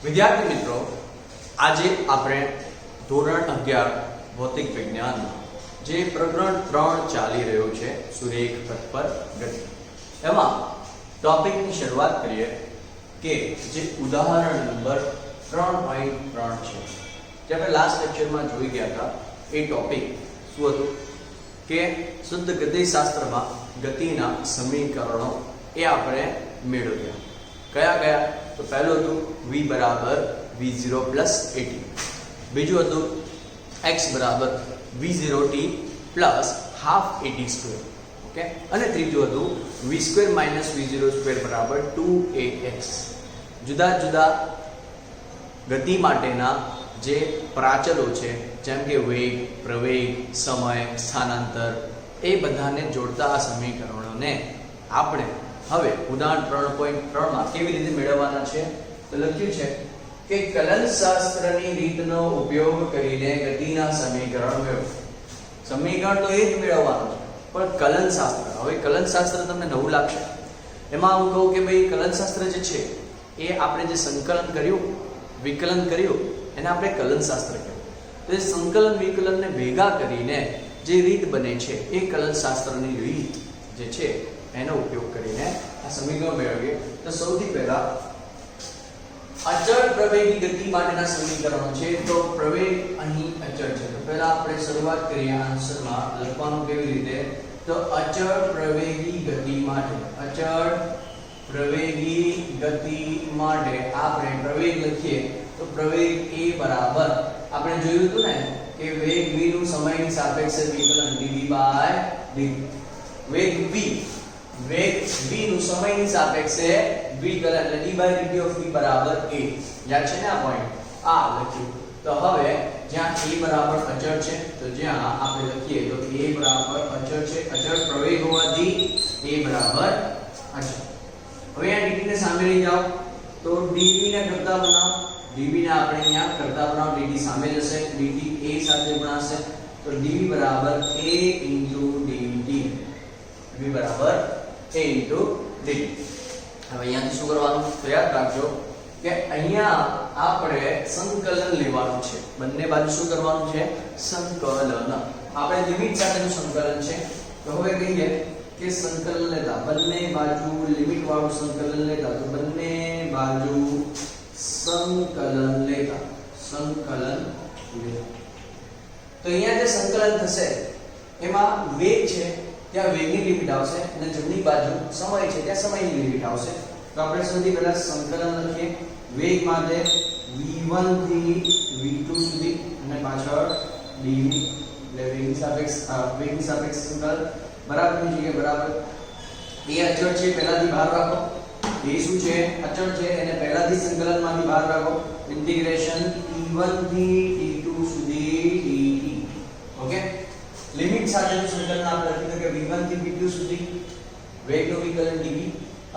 વિદ્યાર્થી મિત્રો, આજે આપણે ધોરણ 11 ભૌતિક વિજ્ઞાનમાં જે પ્રકરણ 3 ચાલી રહ્યું છે સુરેખ પથ પર ગતિ, એમાં ટોપિકની શરૂઆત કરીએ કે જે ઉદાહરણ નંબર 3.3 છે, જે આપણે લાસ્ટ લેક્ચરમાં જોઈ ગયા હતા. એ ટોપિક શું હતું કે શુદ્ધ ગતિશાસ્ત્રમાં ગતિના સમીકરણો એ આપણે મેળવ્યા. કયા કયા? તો પહેલું હતું v બરાબર v0 પ્લસ at, બીજું હતું x બરાબર v0t plus half at square, okay, અને ત્રીજું હતું v square minus v0 square બરાબર 2ax. જુદા જુદા ગતિ માટેના જે પ્રાચલો છે, જેમ કે વેગ, પ્રવેગ, સમય, સ્થાનાંતર, એ બધાને જોડતા આ સમીકરણોને આપણે હવે ઉદાહરણ 3.3 માં કેવી રીતે મેળવવાના છે? તો લખ્યું છે કે કલનશાસ્ત્રની રીતનો ઉપયોગ કરીને ગતિના સમીકરણ મેળવો. સમીકરણ તો એ જ મેળવવાનું છે, પણ કલનશાસ્ત્ર, હવે કલનશાસ્ત્ર તમને નવું લાગશે. એમાં હું કહું કે ભાઈ કલનશાસ્ત્ર જે છે એ આપણે જે સંકલન કર્યું, વિકલન કર્યું, એને આપણે કલનશાસ્ત્ર કહેવાય. તો એ સંકલન વિકલનને ભેગા કરીને જે રીત બને છે એ કલનશાસ્ત્રની રીત જે છે એનો ઉપયોગ કરીને આ સમીકરણ મેળવીએ. તો સૌથી પહેલા અચળ પ્રવેગી ગતિ માટેના સમીકરણો છે. તો પ્રવેગ અહીં અચળ છે, તો પહેલા આપણે શરૂઆત કરીએ આન્સરમાં લખવાનું કેવી રીતે. તો અચળ પ્રવેગી ગતિ માટે, અચળ પ્રવેગી ગતિ માટે આપણે પ્રવેગ લખીએ તો પ્રવેગ a બરાબર આપણે જોયું હતું ને કે વેગ v નું સમયની સાપેક્ષે વિકલન dv/dt. વેગ v નું સમયની સાપેક્ષે વિકલન એટલે d/dt of v બરાબર a. યાદ છે ને આ પોઈન્ટ? આ લખ્યું. તો હવે જ્યાં a બરાબર અચળ છે, તો જ્યાં આપણે લખીએ તો a બરાબર અચળ છે, અચળ પ્રવેગ હોવાથી a બરાબર અચળ. હવે આ dt ને સામે લઈ જાઓ તો dv ને કરતા બનાવો, dv ને આપણે અહીંયા કરતા બનાવો, dt સામે જશે, dt a સાથે ગુણાશે, તો dv બરાબર a dt, v બરાબર a dt. હવે અહીંયાથી શું કરવાનું? તો યાદ રાખજો કે અહીંયા આપણે સંકલન લેવાનું છે. બંને બાજુ શું કરવાનું છે? સંકલન. આપણે લિમિટ સાથેનું સંકલન છે. તો હવે કહીએ કે સંકલન લેતા બંને બાજુ લિમિટ વાળું સંકલન લેતા, તો બંને બાજુ સંકલન લેતા, તો અહીંયા જે સંકલન થશે એમાં વેગ છે ત્યાં વેગની લિમિટ આવશે, અને જમણી બાજુ સમય છે ત્યાં સમયની લિમિટ આવશે. તો આપણે સૌથી પહેલા સંકલન લખીએ. વેગ માટે v1 થી v2 સુધી અને પાછળ dv, એટલે વેગની સાપેક્ષ સંકલન બરાબરની જગ્યાએ બરાબર. એ અચળ છે પહેલાથી બહાર રાખો, એ શું છે? અચળ છે, એને પહેલાથી સંકલનમાંથી બહાર રાખો. ઇન્ટિગ્રેશન t1 થી t2 સુધી dt, ઓકે. લિમિટ સાથેનું સંકલન આપણે લખી કે v1 થી v2 સુધી વેગનું વિકલન dv,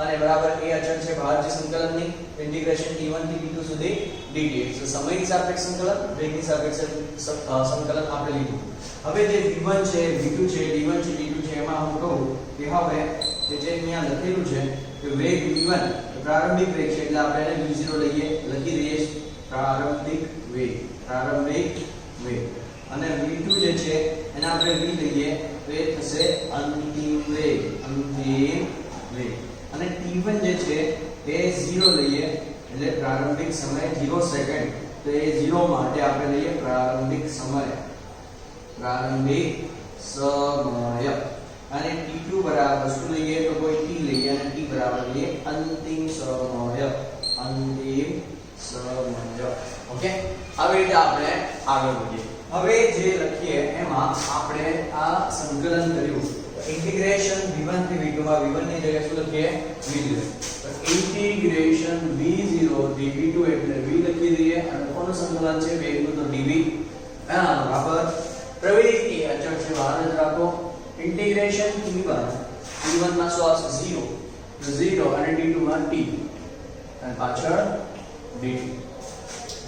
અને બરાબર એ અચળ છે બહાર જે સંકલનની, ઇન્ટિગ્રેશન t1 થી t2 સુધી dt. તો સમયની સાપેક્ષ સંકલન, વેગની સાપેક્ષ સંકલન આપણે લીધું. હવે જે v1 છે, v2 છે, d1 છે, d2 છે, એમાં હું કહું કે હવે જે અહીંયા લખેલું છે કે વેગ v1 પ્રારંભિક વેગ છે, એટલે આપણે એને v0 લઈએ, લખી દઈએ પ્રારંભિક વેગ, અને v2 જે છે એને આપણે v લઈએ તો એ થશે અંતિમ વેગ, અને t1 જે છે એ 0 લઈએ એટલે પ્રારંભિક સમય 0 સેકન્ડ, તો એ 0 માટે આપણે લઈએ પ્રારંભિક સમય, અને t2 બરાબર શું લઈએ? તો કોઈ t લઈએ અને t બરાબર લઈએ અંતિમ સમય, ઓકે. આવી રીતે આપણે આગળ વધીએ. હવે જે લખીએ એમાં આપણે આ સંકલન કર્યું, ઇન્ટિગ્રેશન v1 થી v2 માં v1 ની જગ્યાએ શું લખીએ? v0. તો ઇન્ટિગ્રેશન v0 dv2 એટલે v લખી દઈએ, અને કોનું સંકલન છે? વેગનું, તો dv બરાબર પ્રવેગ એ અચળ છે બહાર જ રાખો, ઇન્ટિગ્રેશન t1 માં શું આવશે? 0 અને t2 માં t, અને પાછળ dt,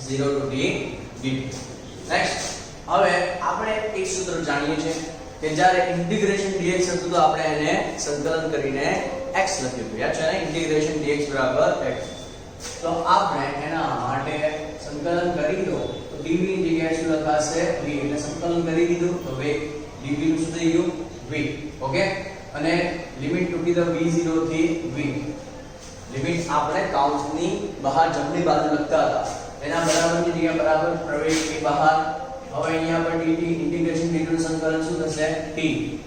0 to dt. નેક્સ્ટ, હવે આપણે એક સૂત્ર જાણીએ છીએ કે જ્યારે ઇન્ટિગ્રેશન dx હતું તો આપણે એને સંકલન કરીને x લખ્યું હતું. યાદ છે ને? ઇન્ટિગ્રેશન dx બરાબર x. તો આપણે એના માટે સંકલન કરી દો તો dv ની જગ્યાએ શું લખાશે v, એટલે સંકલન કરી દીધું તો વેગ dv નું શું થઈ ગયું v. ઓકે, અને લિમિટ મૂકી દો v0 થી v. લિમિટ આપણે કાઉન્સની બહાર જમણી બાજુ લખતા હતા એના બરાબરની જગ્યાએ બરાબર પ્રવેગ એ બહાર. હવે અહીંયા પર dt ઇન્ટિગ્રેશન dt નું સંકલન શું થશે t,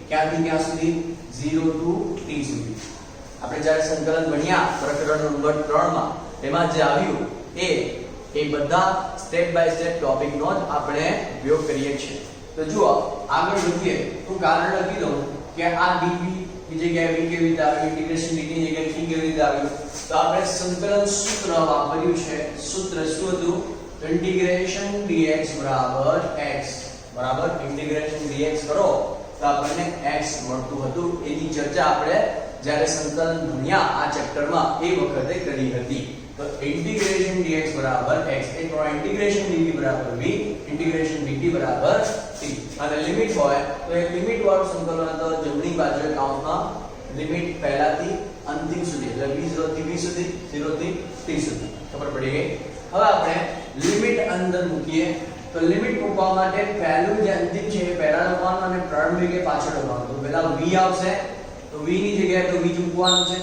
ક્યાંથી ક્યાં સુધી 0 to t સુધી. આપણે જ્યારે સંકલન ભણ્યા પ્રકરણ નંબર 3 માં એમાં જે આવ્યું એ બધા સ્ટેપ બાય સ્ટેપ ટોપિક નો જ આપણે ઉપયોગ કરીએ છીએ. તો જુઓ આગળ વધીએ તો કારણ લખી દઉં કે આ dv ની જગ્યાએ v કેવી રીતે આવ્યું, ઇન્ટિગ્રેશન dt ની જગ્યાએ t કેવી રીતે આવ્યું. તો આપણે સંકલન સૂત્ર વાપર્યું છે. સૂત્ર શું હતું? ઇન્ટિગ્રેશન dx બરાબર x બરાબર ઇન્ટિગ્રેશન dx કરો તો આપણને x મળતું હતું. એની ચર્ચા આપણે જ્યારે સંકલન ભણ્યા આ ચેપ્ટરમાં એ વખતે કરી હતી. તો ઇન્ટિગ્રેશન dx બરાબર x એ તો ઇન્ટિગ્રેશન dv બરાબર v, ઇન્ટિગ્રેશન dt બરાબર t. અને લિમિટ હોય તો એ લિમિટ વાળું સંકલન તો જમણી બાજુએ કાઉન્ટમાં લિમિટ પહેલાથી અંતિમ સુધી એટલે v0 થી v સુધી 0 થી t સુધી. ખબર પડી ગઈ? હવે આપણે લિમિટ અંદર મૂકીએ તો લિમિટ મૂકવા માટે પહેલું જે અંતિમ છે એ પહેલા લખવાનું અને પ્રારંભિક એ પાછળ લખવાનું. તો પહેલા v આવશે તો v ની જગ્યાએ તો v જ મૂકવાનું છે,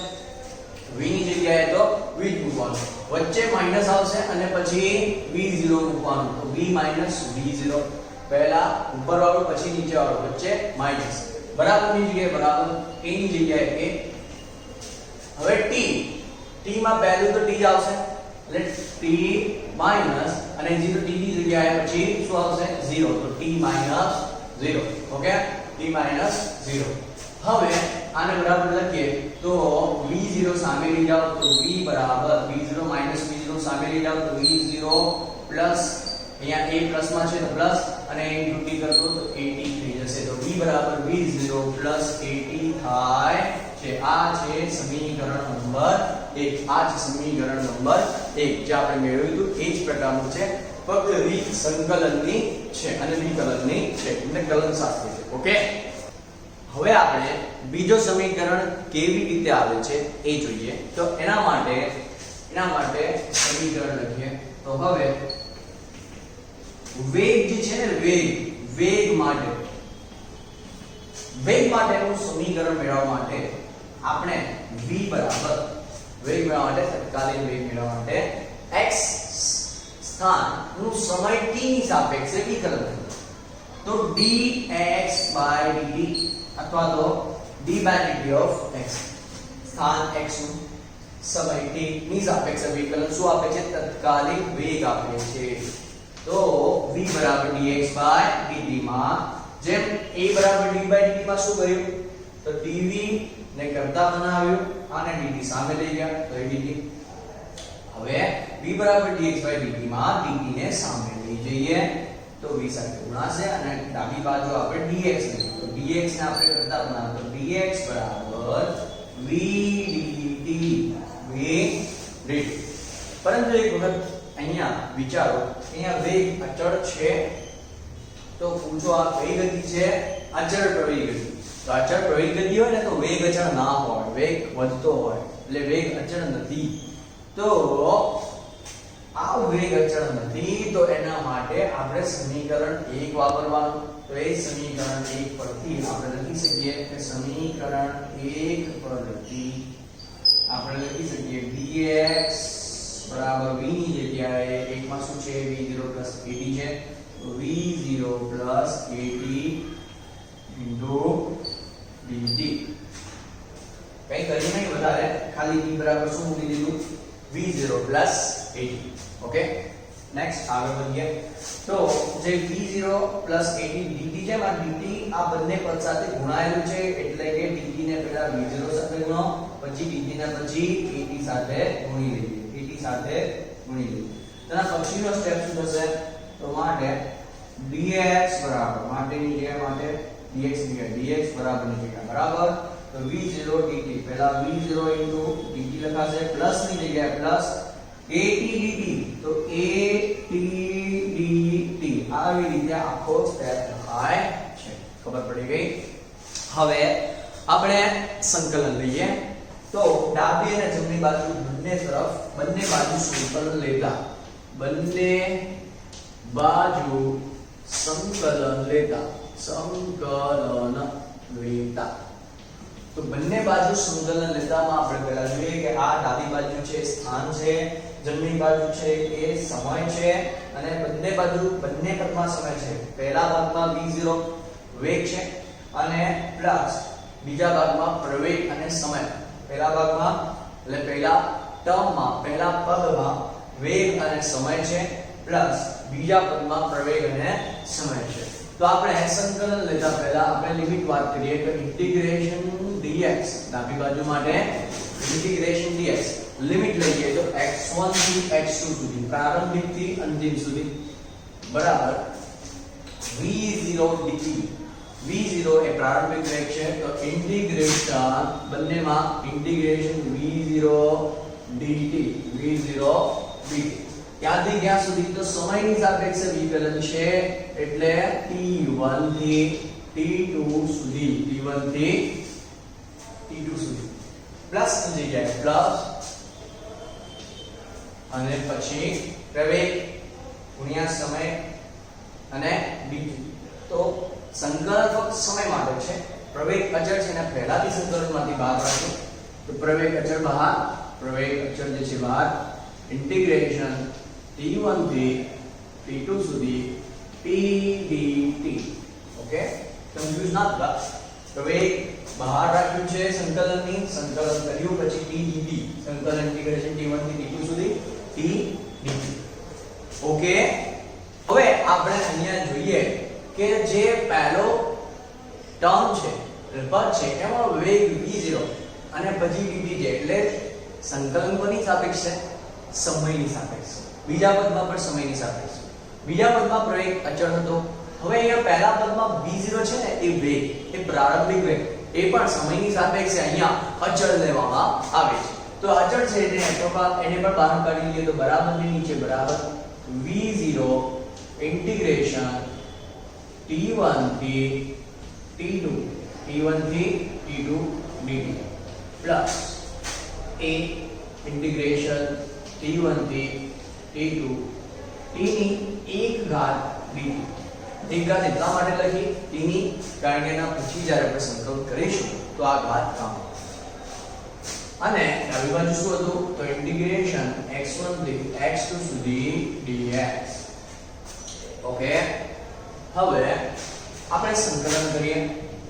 v ની જગ્યાએ તો v જ મૂકવાનું. વચ્ચે માઈનસ આવશે અને પછી v0 મૂકવાનું. તો v v0 પહેલા ઉપર વાળું પછી નીચે વાળું વચ્ચે માઈનસ. બરાબર ની જગ્યાએ બરાબર, a ની જગ્યાએ a. હવે t માં પહેલું તો t જ આવશે એટલે t માઈનસ અને 0 t ની જગ્યાએ પછી શું આવશે 0 તો t 0. Okay, t 0. હવે આને બરાબર લખીએ તો v0 સામે લઈ જાઓ તો v બરાબર v0 v0 સામે લઈ જાઓ તો v0 પ્લસ અહીંયા a પ્લસ માં છે તો પ્લસ અને ઇન્ટુ t કરતો તો 80 થઈ જશે. તો v બરાબર v0 પ્લસ 80 થાય છે. આ છે સમીકરણ નંબર 1. આ છે સમીકરણ નંબર 1 જે આપણે મેળવ્યું હતું એ જ પ્રકારનું છે, ફક્ત રીત સંકલનની છે અને વિકલનની છે એટલે કલન સાથે છે. ઓકે, હવે આપણે બીજો સમીકરણ કેવી રીતે આવે છે એ જોઈએ. તો એના માટે સમીકરણ લખીએ. તો હવે વેગ જે છે ને વેગ માટેનું સમીકરણ મેળવવા માટે આપણે v બરાબર વેગ મેળવવા માટે તત્કાલીન વેગ મેળવવા માટે x સ્થાનનું સમય t ની સાપેક્ષે વિકલન તો dx/dt અથવા તો d/dt of x સ્થાન x નું સમય t ની સાપેક્ષે વિકલન શું આપે છે? તત્કાલીન વેગ આપે છે. તો v બરાબર dx/dt માં જેમ a બરાબર d/dt માં શું કર્યું તો dv ને કરતા બનાવ્યું અને dt સામે લઈ ગયા તો dt. હવે v બરાબર dx/dt માં dt ને સામે લઈ જઈએ તો v સાથે ગુણાશે અને ડાબી બાજુ આપણે dx લઈએ તો dx ને આપણે કરતા બનાવો તો dx બરાબર v dt. પરંતુ એક વખત અહીંયા વિચારો, અહીંયા વેગ અચળ છે તો પૂછો આ કઈ ગતિ છે? અચળ પ્રવેગી ગતિ. તો અચળ પ્રવેગી ગતિ હોય ને તો વેગ અચળ ના હોય, વેગ વધતો હોય એટલે વેગ અચળ નથી. તો આ વેગ અચળ નથી તો એના માટે આપણે સમીકરણ 1 વાપરવાનું. તો એ સમીકરણ 1 પરથી આપણે લખી શકીએ કે સમીકરણ 1 પરથી આપણે લખી શકીએ dx બરાબર v ની જગ્યાએ 1 માં શું છે v0 80 છે તો v0 80 dt. કઈ કરી નહીં વધારે, ખાલી v બરાબર શું મૂકી દીધું v0 80. ઓકે, નેક્સ્ટ આગળ વધીએ. તો જે v0 80 dt છે માં dt આ બંને પદ સાથે ગુણાયેલું છે એટલે કે dt ને પહેલા v0 સાથે ગુણો પછી dt ને પછી 80 સાથે ગુણી લઈએ. તેના પછીનો સ્ટેપ શું થશે તો માટે dx બરાબર માટેની જગ્યાએ માટે dx બરાબર ની જગ્યાએ બરાબર તો v0 dt પહેલા v0 dt લખાશે પ્લસ ની જગ્યાએ પ્લસ 80 dt તો 80 dt આવી રીતે આખો સ્ટેપ લખાય છે. ખબર પડી ગઈ? હવે આપણે સંકલન લઈએ તો ડાબી અને જમણી બાજુ બંને બાજુ સંકલન લેતા બંને બાજુ સંકલન લેતા તો બંને બાજુ સંકલન લેતામાં આપણે પહેલા જોઈએ કે આ ડાબી બાજુ છે સ્થાન છે, જમણી બાજુ છે એ સમય છે અને બંને બાજુ બંને પદમાં સમય છે. પહેલા ભાગમાં v0 વેગ છે અને પ્લસ બીજા ભાગમાં પ્રવેગ અને સમય. પહેલા ભાગમાં એટલે પહેલા ટર્મમાં પહેલા પદમાં વેગ અને સમય છે પ્લસ બીજા પદમાં પ્રવેગ અને સમય છે. તો આપણે સંકલન લેતા પહેલા આપણે લિમિટ વાત કરીએ તો ઇન્ટિગ્રેશન dx ડાબી બાજુ માટે ઇન્ટિગ્રેશન dx લિમિટ લઈએ તો x1 થી x2 સુધી પ્રારંભિક થી અંતિમ સુધી બરાબર v0 dt. v0 એ પ્રારંભિક વેગ છે તો ઇન્ટિગ્રેશન બંનેમાં ઇન્ટિગ્રેશન v0 dt ત્યાંથી ક્યાં સુધી તો સમયની સાપેક્ષે વિકલન છે એટલે t1 થી t2 સુધી પ્લસ ની જગ્યાએ પ્લસ અને પછી પ્રવેગ ગુણ્યા સમય અને dt. તો સંકલન ફક્ત સમય માટે છે, પ્રવેગ અચળ છે અને પહેલાથી સંકલનમાંથી બહાર કાઢો તો પ્રવેગ અચળ બહાર, પ્રવેગ અચળ જે છે બહાર. ઇન્ટિગ્રેશન t1 થી t2 સુધી p dt. ઓકે, કન્ફ્યુઝ ના થતા. પ્રવેગ બહાર રાખ્યું છે સંકલનની, સંકલન કર્યું પછી p dt સંકલન ઇન્ટિગ્રેશન t1 થી t2 સુધી p dt. ઓકે, હવે આપણે અહીંયા જોઈએ કે જે પહેલો ટર્મ છે પદ છે એમાં વેગ v0 અને પછી dt છે એટલે સંકલન કોની સાપેક્ષે? સમયની સાપેક્ષે. બીજા પદમાં પણ સમયની સાપેક્ષે. બીજા પદમાં પ્રવેગ અચળ હતો. હવે અહીંયા પહેલા પદમાં v0 છે ને એ વેગ, એ પ્રારંભિક વેગ એ પણ સમયની સાપેક્ષે અહીંયા અચળ લેવામાં આવે છે. તો અચળ છે એટલે એને પણ બહાર કાઢી લઈએ તો બરાબર ની નીચે બરાબર v0 ઇન્ટિગ્રેશન t1 થી t2 dt plus a integration t1 થી t2 t ની 1 ઘાત dt. 1 ઘાત એટલા માટે લખી t ની કારણ કે એના પછી જ્યારે આપણે સંકલન કરીશું તો આ ઘાત કામ અને ડાબી બાજુ શું હતું તો ઇન્ટિગ્રેશન x1 થી x2 સુધી dx. ઓકે, હવે આપણે સંકલન કરીએ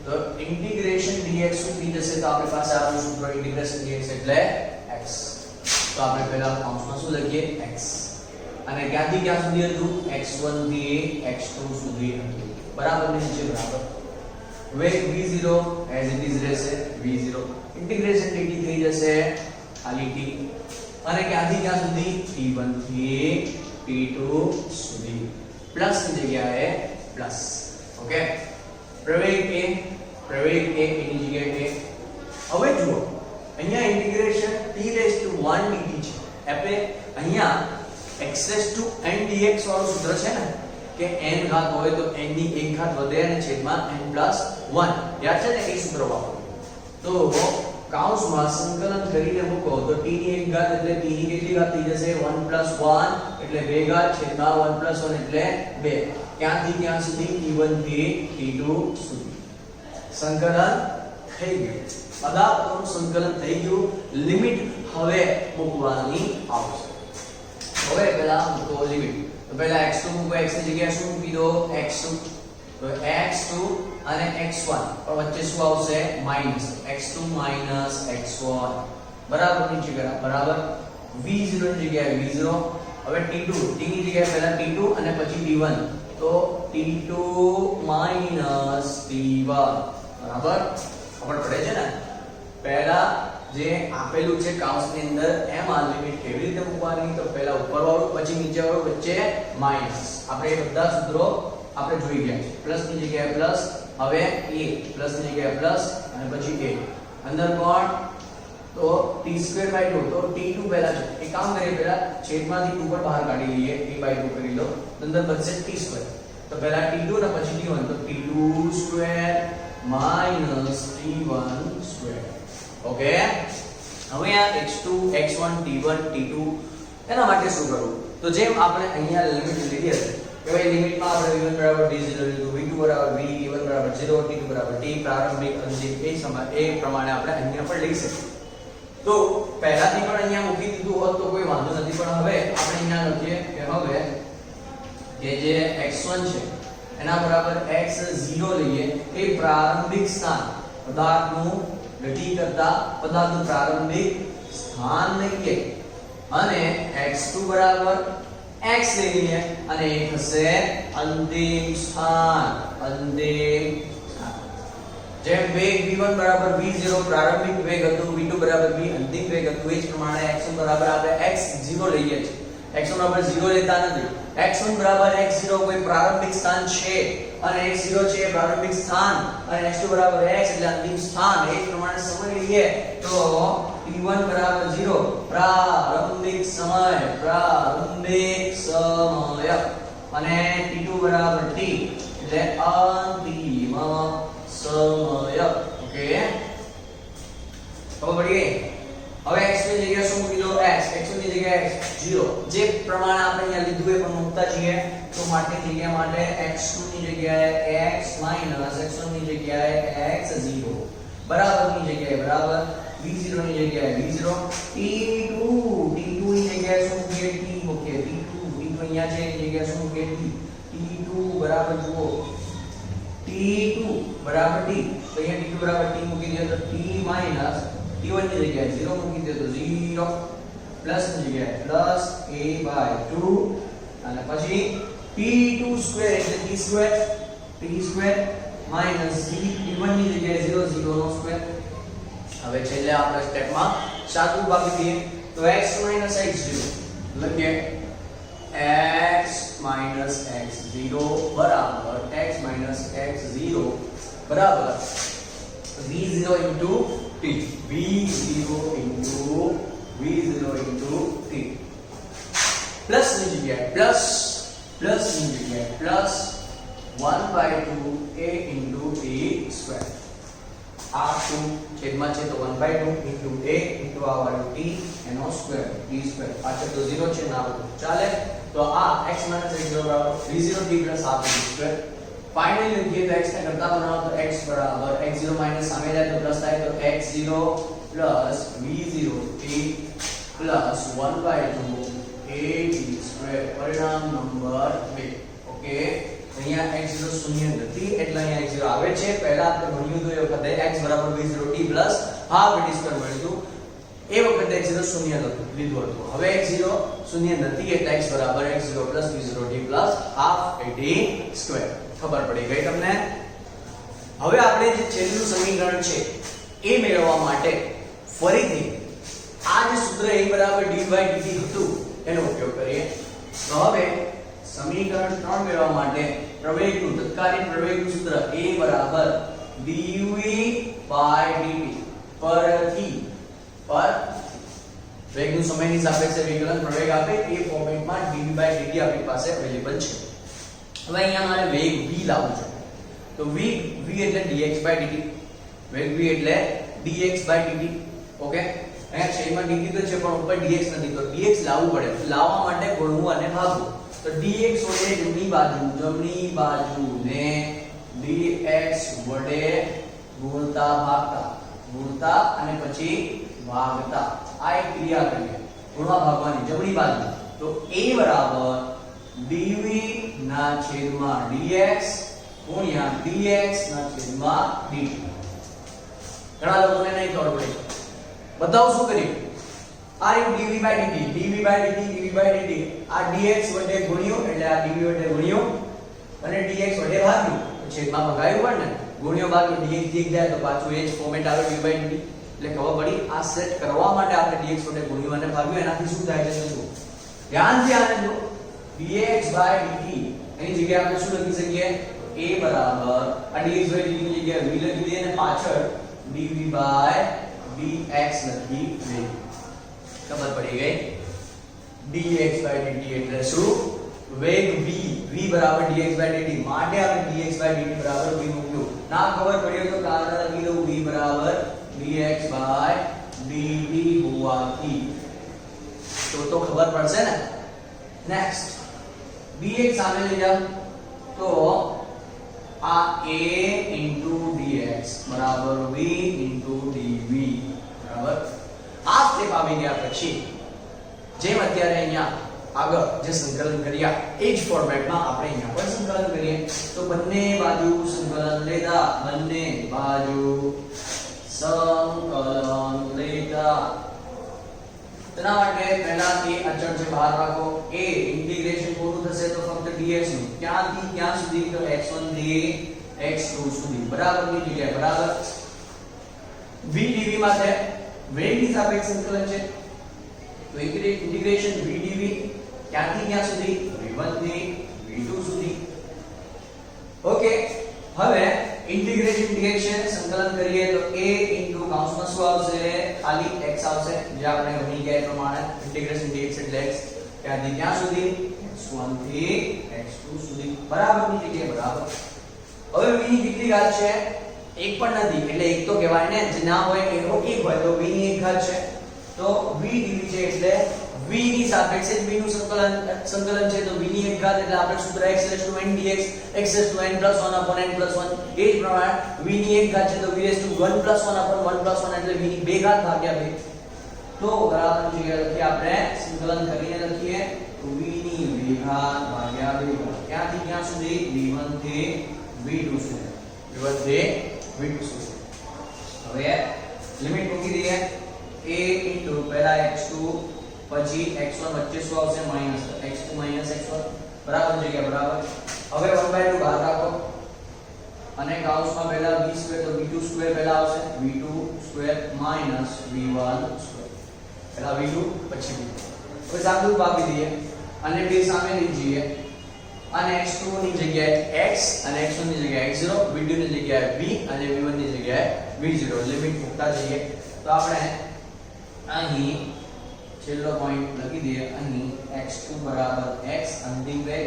તો ઇન્ટિગ્રેશન dx શું થઈ જશે તો આપણી પાસે આનું સૂત્ર ઇન્ટિગ્રેશન dx એટલે x. તો આપણે પહેલા કૌંસમાં શું લખીએ x અને ક્યાંથી ક્યાં સુધી હતું x1 થી x2 સુધી હતું બરાબર ને નીચે બરાબર. વેગ v0 એઝ ઇટ ઇઝ રહેશે v0 ઇન્ટિગ્રેશન dt થઈ જશે ખાલી t અને ક્યાંથી ક્યાં સુધી t1 થી t2 સુધી પ્લસ ની જગ્યાએ પ્લસ. ઓકે, પ્રવેગ a એની જગ્યાએ a. હવે જુઓ અહીંયા ઇન્ટિગ્રેશન t1 dt છે એટલે અહીંયા x(n) dx વાળું સૂત્ર છે ને કે n ઘાત હોય તો n ની 1 ઘાત વધે અને છેદમાં n+1 યાદ છે ને એ સૂત્ર વાપરો. તો કૌંસમાં સંકલન કરીને મૂકો તો t ની 1 ઘાત એટલે t ની કેટલી ઘાત થઈ જશે 1+1 એટલે 2 ઘાત છેદમાં 1+1 એટલે 2. ક્યાંથી ક્યાં સુધી t1 થી t2 સુધી સંકલન થઈ ગયું. બધા પદોનું સંકલન થઈ ગયું. લિમિટ હવે મૂકવાની આવશે. હવે પહેલા મૂકો લિમિટ. તો પહેલા x2 મૂકો, x ની જગ્યાએ શું મૂકી દો x2. તો x2 અને x1 પણ વચ્ચે શું આવશે માઈનસ x2 માઈનસ x1 બરાબર નીચે બરાબર v0 ની જગ્યાએ v0. હવે t2 t ની જગ્યાએ પહેલા t2 અને પછી t1 તો t2 માઈનસ t1 બરાબર. ખબર પડે છે ને પહેલા જે આપેલું છે કૌંસની અંદર એમાં લિમિટ કેવી રીતે મૂકવાની તો પહેલા ઉપર વાળું પછી નીચે વાળું વચ્ચે માઈનસ. આપણે બધા સૂત્રો આપણે જોઈ ગયા છે. પ્લસ ની જગ્યાએ પ્લસ, હવે a પ્લસ ની જગ્યાએ પ્લસ અને પછી a અંદર કોણ તો t²/2 તો t2 પહેલા છે એક કામ કરીએ પહેલા છેદમાંથી 2 પર બહાર કાઢી લઈએ a/2 કરી લો અંદર બચશે t². તો પહેલા t2 અને પછી t1 તો t2² માઈનસ t1². ઓકે, હવે આ x2 x1 t1 t2 એના માટે શું કરવું તો જેમ આપણે અહીંયા લિમિટ લીધી હતી કે ભાઈ લિમિટમાં આપણે v1 બરાબર d0 લીધું, v2 બરાબર v, t1 બરાબર 0, t2 બરાબર t, પ્રારંભિક અંતિમ એ પ્રમાણે આપણે અહીંયા પણ લઈ શકીએ. તો પહેલાથી પણ અહીંયા મૂકી દીધું હોત તો કોઈ વાંધો નથી, પણ હવે આપણે અહીંયા લખીએ કે હવે કે જે x1 છે એના બરાબર x0 લઈએ એ પ્રારંભિક સ્થાન પદાર્થનું ગતિ કરતા પદાર્થનું પ્રારંભિક સ્થાન લઈએ અને x2 બરાબર x લઈએ અને એ થશે અંતિમ સ્થાન. જેમ વેગ v1 બરાબર v0 પ્રારંભિક વેગ હતું, v2 બરાબર v અંતિમ વેગ હતું, એ જ પ્રમાણે x1 બરાબર આપણે x0 લઈએ છીએ. x1 બરાબર 0 લેતા નથી. x1 બરાબર x0 કોઈ પ્રારંભિક સ્થાન છે અને x0 છે પ્રારંભિક સ્થાન અને x2 બરાબર x એટલે અંતિમ સ્થાન. એ જ પ્રમાણે સમય લઈએ તો t1 બરાબર 0 પ્રારંભિક સમય અને t2 બરાબર t એટલે અંતિમ સમય. ઓકે, ખબર પડી ગઈ? હવે x ની જગ્યાએ શું મૂકી દો? x ની જગ્યાએ x0 જે પ્રમાણે આપણે અહીંયા લીધું એ પણ મૂકતા જઈએ. તો માટે જગ્યા માટે x2 ની જગ્યાએ x x1 ની જગ્યાએ x0 બરાબર ની જગ્યાએ બરાબર, v0 ની જગ્યાએ v0, t2 ની જગ્યાએ શું મૂકીએ? t મૂકીએ. t2 અહીંયા છે એની જગ્યાએ શું મૂકીએ? t2 બરાબર જુઓ t2 બરાબર t, તો અહીંયા t2 બરાબર t મૂકી દે તો t t1 ની જગ્યાએ 0 મૂકી દે તો 0 પ્લસ ની જગ્યાએ પ્લસ a/2 અને પછી t2 સ્ક્વેર એટલે t સ્ક્વેર માઈનસ t1 ની જગ્યાએ 0 0 નો સ્ક્વેર. હવે છેલ્લે આપણે સ્ટેપમાં સાદું બાકી દઈએ તો x x0 લખીએ x x0 બરાબર x x0 બરાબર v0 into t પ્લસ ની જગ્યાએ પ્લસ ની જગ્યાએ plus 1/2 a into t square. આ 2 છેદમાં છે તો 1/2 into a into આ વાળું t એનો સ્ક્વેર t સ્ક્વેર. પાછળ તો 0 છે ના ચાલે, તો આ x x0 બરાબર v0 t plus half t square. Finally લખીએ તો x ને કરતા બનાવો તો x બરાબર x0 માઈનસ સામે જાય તો પ્લસ થાય તો x0 plus v0 t plus 1/2 a t square. પરિણામ નંબર 2. ઓકે, અહીંયા x0 શૂન્ય નથી એટલે અહીંયા x0 આવે છે. પહેલા આપણે ભણ્યું તો એ વખતે x બરાબર v0 t plus half a t square મળ્યું હતું, એ વખતે x0 શૂન્ય લીધું હતું. હવે x0 શૂન્ય નથી એટલે x બરાબર x0 plus v0 t plus half a t square. ખબર પડી ગઈ તમને? હવે આપણે જે છેલ્લું સમીકરણ છે એ મેળવવા માટે ફરીથી આ જે સૂત્ર a બરાબર d/dt હતું એનો ઉપયોગ કરીએ. તો હવે સમીકરણ 3 મેળવવા માટે પ્રવેગનું તત્કાલીન પ્રવેગનું સૂત્ર a બરાબર dv/dt પરથી પર વેગનું સમયની સાપેક્ષે વિકલન પ્રવેગ આપે એ ફોર્મેટમાં dv/dt આપણી પાસે અવેલેબલ છે. હવે અહીંયા મારે વેગ v લાવવું છે તો v એટલે dx/dt, વેગ v એટલે dx/dt. ઓકે, અહીંયા છેદમાં dt તો છે પણ ઉપર dx નથી તો dx લાવવું પડે. લાવવા માટે ગુણવું અને ભાગવું. તો dx વડે જમણી બાજુને dx વડે ગુણતા ભાગતા અને પછી ભાગતા આ એક ક્રિયા કરીએ ગુણવા ભાગવાની જમણી બાજુ. તો a બરાબર dv ના છેદમાં dx ગુણ્યા dx ના છેદમાં dt. ઘણા લોકોને નહીં ખબર પડી, બતાવો શું કરીએ. આ dv/dt આ dx વડે ગુણ્યું એટલે આ dv વડે ગુણ્યું અને dx વડે ભાગ્યું તો છેદમાં ભગાયું પણ ને ગુણ્યો ભાગ્યો dx dx જાય તો પાછું એ જ ફોર્મેટ આવે dv/dt. એટલે ખબર પડી આ સેટ કરવા માટે આપણે dx વડે ગુણ્યું અને ભાગ્યું. એનાથી શું થાય છે શું ધ્યાનથી આને જો dx/dt એની જગ્યાએ આપણે શું લખી શકીએ? a બરાબર આ dx/dt ની જગ્યાએ v લખી દઈએ અને પાછળ dv/dx લખી દઈએ. ખબર પડી ગઈ? dx/dt એટલે શું? વેગ v બરાબર dx/dt માટે આપણે dx/dt બરાબર v મૂક્યું. ના ખબર પડી તો કારણ લખી દઉં v બરાબર dx/dt હોવાથી તો ખબર પડશે ને. નેક્સ્ટ dx સામે લઈ જાવ તો આ a dx બરાબર v dv બરાબર. આ સ્ટેપ આવી ગયા પછી જેમ અત્યારે અહીંયા આગળ જે સંકલન કર્યા એ જ ફોર્મેટમાં આપણે અહીંયા પણ સંકલન કરીએ. તો બંને બાજુ સંકલન લેતા, બંને બાજુ સંકલન લેતા. તેના માટે પહેલાથી અચળ છે બહાર રાખો. a ઇન્ટિગ્રેશન પૂરું થશે તો ફક્ત dx નું ક્યાંથી ક્યાં સુધી તો x1 થી x2 સુધી બરાબરની જગ્યાએ બરાબર. v dv માટે વેગની સાપેક્ષ સંકલન છે તો ઇન્ટિગ્રેશન v dv ક્યાંથી ક્યાં સુધી v1 થી v2 સુધી. ઓકે, હવે ઇન્ટિગ્રેશન dx છે સંકલન કરીએ તો a કૌંસમાં શું આવશે ખાલી x આવશે જે આપણે ભણી ગયા એ પ્રમાણે. ઇન્ટિગ્રેશન dx એટલે x ક્યાંથી ક્યાં સુધી x1 થી x2 સુધી બરાબરની જગ્યાએ બરાબર. હવે v ની કેટલી ઘાત છે? એક પણ નથી એટલે એક તો કહેવાય ને, જે ના હોય એનો એક હોય તો v ની એક ઘાત છે તો v dv છે એટલે v ની સાપેક્ષે v નું સંકલન છે તો v ની એક ઘાત એટલે આપણે સૂત્ર x n dx x n + 1 / n + 1 એ જ પ્રમાણે v ની એક ઘાત છે તો v 1 + 1 / 1 + 1 એટલે v ની બે ઘાત ભાગ્યા 2 તો બરાબર જગ્યાએ લખીએ આપણે સંકલન કરીને લખીએ તો v ની બે ઘાત ભાગ્યા 2 ક્યાંથી ક્યાં સુધી v1 થી v2 સુધી v1 થી v2 સુધી. હવે લિમિટ મૂકી દઈએ a પહેલા x2 પછી x1 વચ્ચે શું આવશે માઈનસ x2 - x1 બરાબર જગ્યા બરાબર. હવે 1/2 બહાર રાખો અને કૌંસમાં પહેલા v2 તો v2² પહેલા આવશે v2² - v1² પહેલા v2 પછી v2. હવે સાદું આપી દઈએ અને બે સામે લઈ જઈએ અને x2 ની જગ્યાએ x અને x1 ની જગ્યાએ x0 v2 ની જગ્યાએ v અને v1 ની જગ્યાએ v0 લિમિટ મૂકતા જઈએ તો આપણે અહીં છેલ્લો પોઈન્ટ લખી દઈએ. અહીં x2 = x અંતિમ વેગ,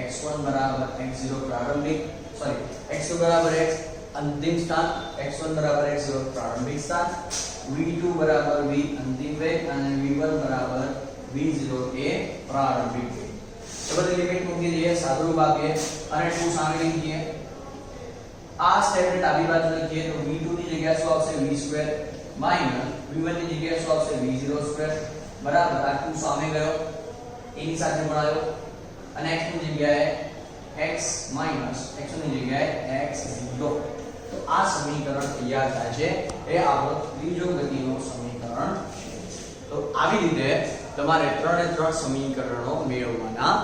x1 = x0 પ્રારંભિક x2 = x અંતિમ સ્થાન, x1 = x0 પ્રારંભિક સ્થાન, v2 = v અંતિમ વેગ અને v1 = v0 એ પ્રારંભિક વેગ. તો બધી લિમિટ મૂકી દઈએ, સાદુરૂપ આપીએ અને 2 સામે લખીએ. આ સ્ટેપને ડાબી બાજુ લખીએ તો v2 ની જગ્યાએ શું આવશે v² - v1 ની જગ્યાએ શું આવશે v02 બરાબર. આ 2 સામે ગયો એની સાથે મળાયો અને x ની જગ્યાએ x - x ની જગ્યાએ x0. તો આ સમીકરણ તૈયાર થાય છે. એ આપણો ત્રીજો ગતિનો સમીકરણ છે. તો આવી રીતે તમારે 3 સમીકરણો મેળવવાના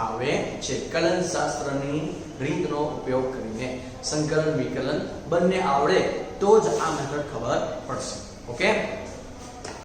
આવે છે. કલન શાસ્ત્રની રીતનો ઉપયોગ કરીને સંકલન વિકલન બંને આવડે તો જ આ મેથડ ખબર પડશે. ઓકે.